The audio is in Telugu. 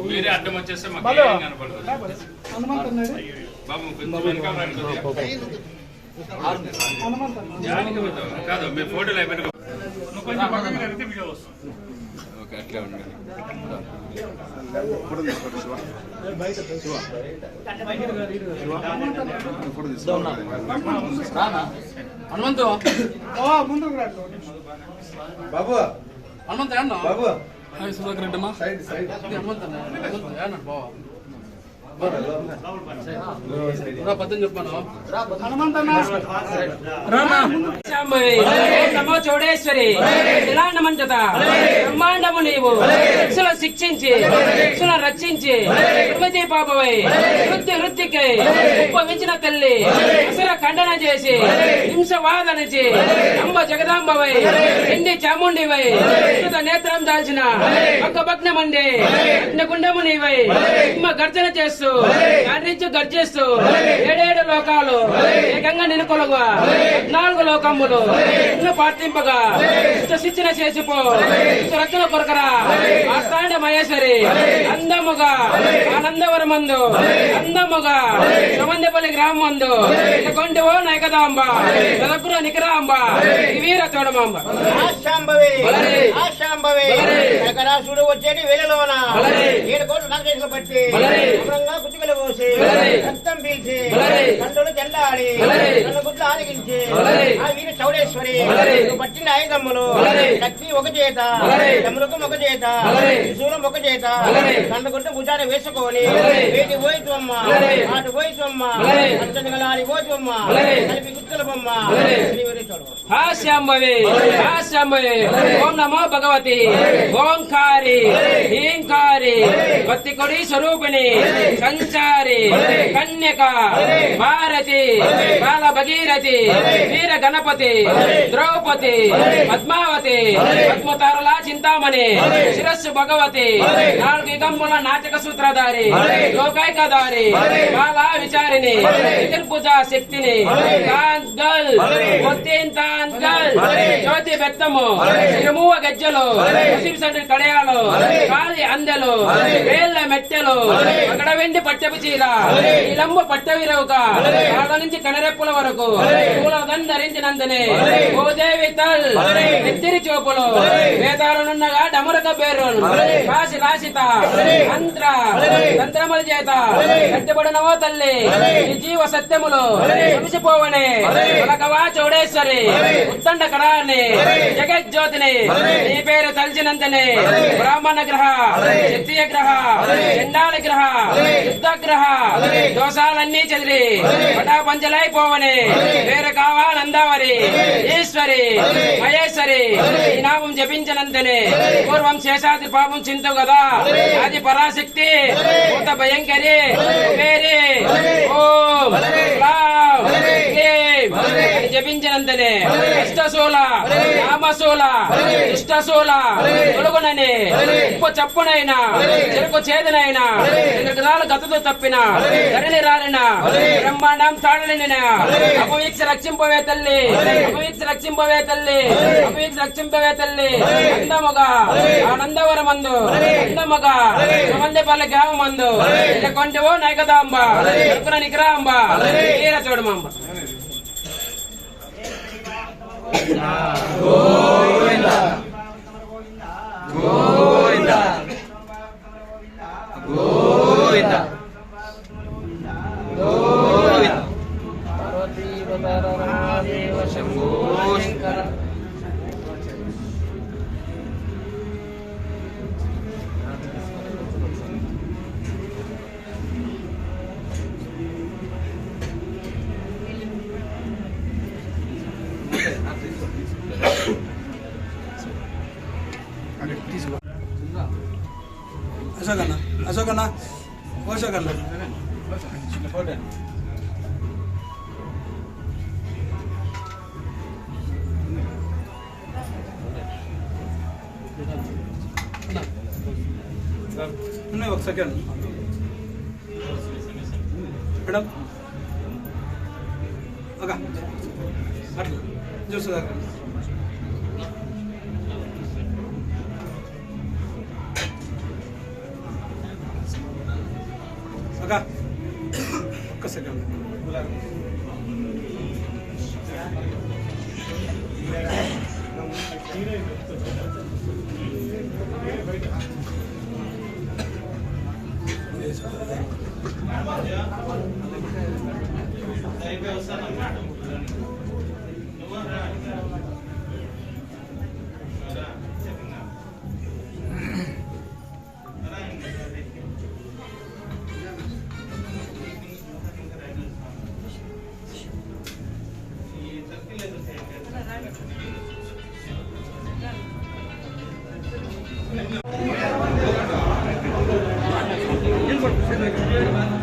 మీరే అడ్డం వచ్చేస్తే మాకు కాదు మీ ఫోటోలు అయిపోయి ఓకే అట్లే ఉండండి. హనుమంతు బాబు హనుమంత అన్న బాబు సుధాకర్ రెడ్డమ్మా హనుమంత బావా పద్దెని చెప్పాను నమో చౌడేశ్వరి ఇలాండమంటత బ్రహ్మాండము నీవు శిక్షల శిక్షించి శిక్షల రక్షించి ప్రతి పాపవై వృత్తికై ఉప్పవించిన తల్లి అసల ఖండన చేసి హింస వాదనచి అంబ జగదాంబవై ఎండి చాముండివై కృత నేత్రం దాల్చిన ఒక్క భగ్నమండి అగ్నిగుండము నీవై హిమ గర్జన చేస్తూ గాండ్రించి గర్జిస్తూ ఏడేడు లోకాలు ఏకంగా నిన్ను కొలుగా 4 లోకములు నిన్ను పార్తింపగా శిక్షణ చేసిపో రక్షణ కొరకరా ఆస్థాండ మహేశ్వరి అందముగా ఆనందవరమందు అందముగా సమందపల్లి గ్రామందు కొంటివో నైకదాంబ కదపుర నికరాంబ వీర తోడమాంబ కనకరాసుడు వచ్చేటి వేలలోన 7 కోట్లు నాగేశ్వర పట్టి కుచికలు పోసి రక్తం పీల్చి కండులు చెల్లాడి కన్ను గుడ్లు ఆరగించి ఆ వీర చౌడేశ్వరి పట్టిన ఆయుధములు కత్తి ఒక చేత తమ్ములకు ఒక చేత శూలం ఒక చేత కన్ను గుడ్డ భుజాన వేసుకొని వేటి పోయితమ్మ ఆటు పోయితమ్మ అంచని గలాలి పోతమ్మ కలిపి గుర్తుల బొమ్మ హాస్యాంబవే హాస్యాంబవే ఓం నమో భగవతి ఓంకారి హీంకారి భక్తికొడి స్వరూపిణి సంచారి కన్యక భారతి బాల భగీరథి వీర గణపతి ద్రౌపది పద్మావతి పద్మతారల చింతామణి శిరస్సు భగవతి 4 యుగముల నాటక సూత్రధారి లోకైకధారి బాల విచారిణి పూజ శక్తిని కాంతల్ జ్యోతి బెత్తము తిరుమూవ గజ్జలు కడయాలు కాలి అందెలు వేళ్ల మెట్టెలు అక్కడ వెండి పట్టెపు చీర ఇలంబు పట్టవిరవుక కాళ్ళ నుంచి కనరెప్పుల వరకు పూలదం ధరించినందునే ఓ దేవి తల్ ఎత్తిరి చూపులు వేదాలనున్నగా డమరక పేర్రోలు కాసి రాసిత మంత్ర తంత్రముల చేత కట్టబడినవో తల్లి ఈ జీవ సత్యములు చూసిపోవనే పలకవా చౌడేశ్వరి ఉత్తండ కరాన్ని జగజ్యోతిని నీ పేరు తలిచినంతనే బ్రాహ్మణ గ్రహ క్షత్రియ గ్రహ చండాల గ్రహ యుద్ధగ్రహ దోషాలన్నీ చెదిరి పటాపంచలైపోవని పేరు కావాలందావరి ఈశ్వరి మహేశ్వరి ఈ నామం జపించినంతనే పూర్వం శేషాది పాపం చింతు కదా అది పరాశక్తి భూత భయంకరి వేరే ఓం అని జపించినంతనే అష్టశూల రామశూల ఇష్టశూల తొలుగునని ఉప్పు చప్పునైనా చెరుకు చేదునైనా గతతో తప్పిన ధరణి రాలిన బ్రహ్మాండం తాడలిన అపవీక్ష రక్షింపవే తల్లి అపవీక్ష రక్షింపవే తల్లి అపవీక్ష రక్షింపవే తల్లి అందముగా ఆనందవరమందు అందముగా సుమందిపల్లి గ్రామమందు కొంటివో నైకదాంబ నికరాంబ వీర చూడమాంబ గోవింద గోవింద గోవింద గోవింద పార్వతీదేవ శంభో శంకర అశోకన్న అశోకన్న ఒక సెకండ్ మేడం అగా అట్లా చూస్తుందా అగా ఒక్క సెకండ్ నిలబడు